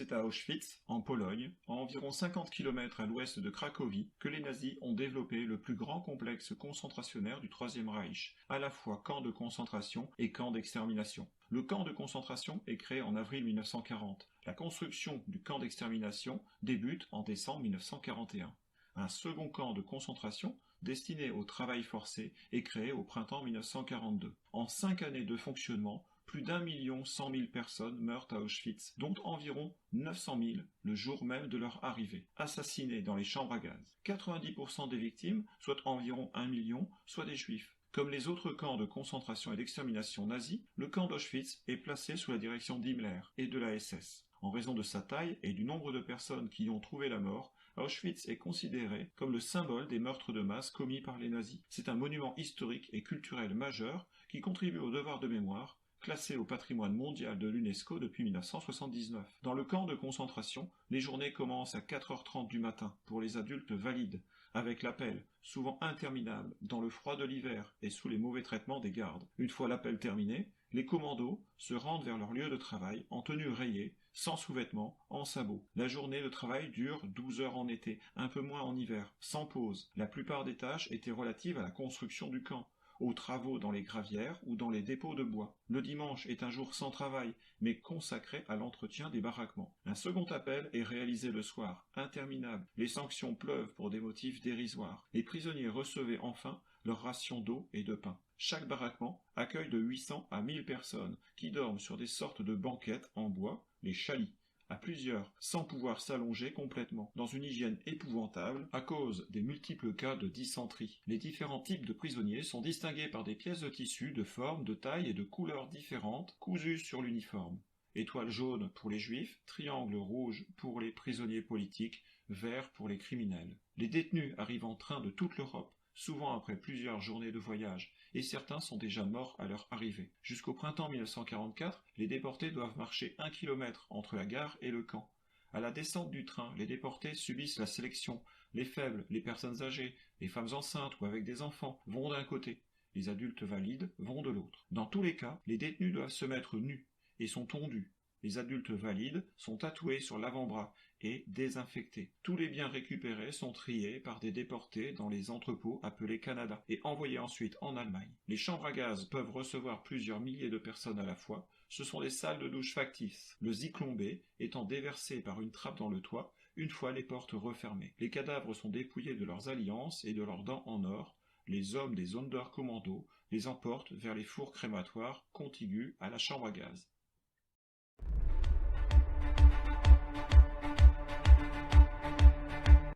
C'est à Auschwitz, en Pologne, à environ 50 km à l'ouest de Cracovie, que les nazis ont développé le plus grand complexe concentrationnaire du Troisième Reich, à la fois camp de concentration et camp d'extermination. Le camp de concentration est créé en avril 1940. La construction du camp d'extermination débute en décembre 1941. Un second camp de concentration, destiné au travail forcé, est créé au printemps 1942. En 5 années de fonctionnement, plus d'1,1 million personnes meurent à Auschwitz, dont environ 900 000 le jour même de leur arrivée, assassinées dans les chambres à gaz. 90% des victimes, soit environ 1 million, soient des juifs. Comme les autres camps de concentration et d'extermination nazis, le camp d'Auschwitz est placé sous la direction d'Himmler et de la SS. En raison de sa taille et du nombre de personnes qui y ont trouvé la mort, Auschwitz est considéré comme le symbole des meurtres de masse commis par les nazis. C'est un monument historique et culturel majeur qui contribue au devoir de mémoire, classé au patrimoine mondial de l'UNESCO depuis 1979. Dans le camp de concentration, les journées commencent à 4h30 du matin pour les adultes valides, avec l'appel, souvent interminable, dans le froid de l'hiver et sous les mauvais traitements des gardes. Une fois l'appel terminé, les commandos se rendent vers leur lieu de travail en tenue rayée, sans sous-vêtements, en sabots. La journée de travail dure 12 heures en été, un peu moins en hiver, sans pause. La plupart des tâches étaient relatives à la construction du camp, aux travaux dans les gravières ou dans les dépôts de bois. Le dimanche est un jour sans travail, mais consacré à l'entretien des baraquements. Un second appel est réalisé le soir, interminable. Les sanctions pleuvent pour des motifs dérisoires. Les prisonniers recevaient enfin leur ration d'eau et de pain. Chaque baraquement accueille de 800 à 1000 personnes qui dorment sur des sortes de banquettes en bois, les chalits, à plusieurs, sans pouvoir s'allonger complètement, dans une hygiène épouvantable à cause des multiples cas de dysenterie. Les différents types de prisonniers sont distingués par des pièces de tissu de formes, de tailles et de couleurs différentes cousues sur l'uniforme. Étoile jaune pour les juifs, triangle rouge pour les prisonniers politiques, vert pour les criminels. Les détenus arrivent en train de toute l'Europe, souvent après plusieurs journées de voyage, et certains sont déjà morts à leur arrivée. Jusqu'au printemps 1944, les déportés doivent marcher 1 kilomètre entre la gare et le camp. À la descente du train, les déportés subissent la sélection. Les faibles, les personnes âgées, les femmes enceintes ou avec des enfants vont d'un côté. Les adultes valides vont de l'autre. Dans tous les cas, les détenus doivent se mettre nus et sont tondus. Les adultes valides sont tatoués sur l'avant-bras et désinfectés. Tous les biens récupérés sont triés par des déportés dans les entrepôts appelés Canada et envoyés ensuite en Allemagne. Les chambres à gaz peuvent recevoir plusieurs milliers de personnes à la fois. Ce sont des salles de douche factices, le Zyklon B étant déversé par une trappe dans le toit une fois les portes refermées. Les cadavres sont dépouillés de leurs alliances et de leurs dents en or. Les hommes des Sonderkommando les emportent vers les fours crématoires contigus à la chambre à gaz.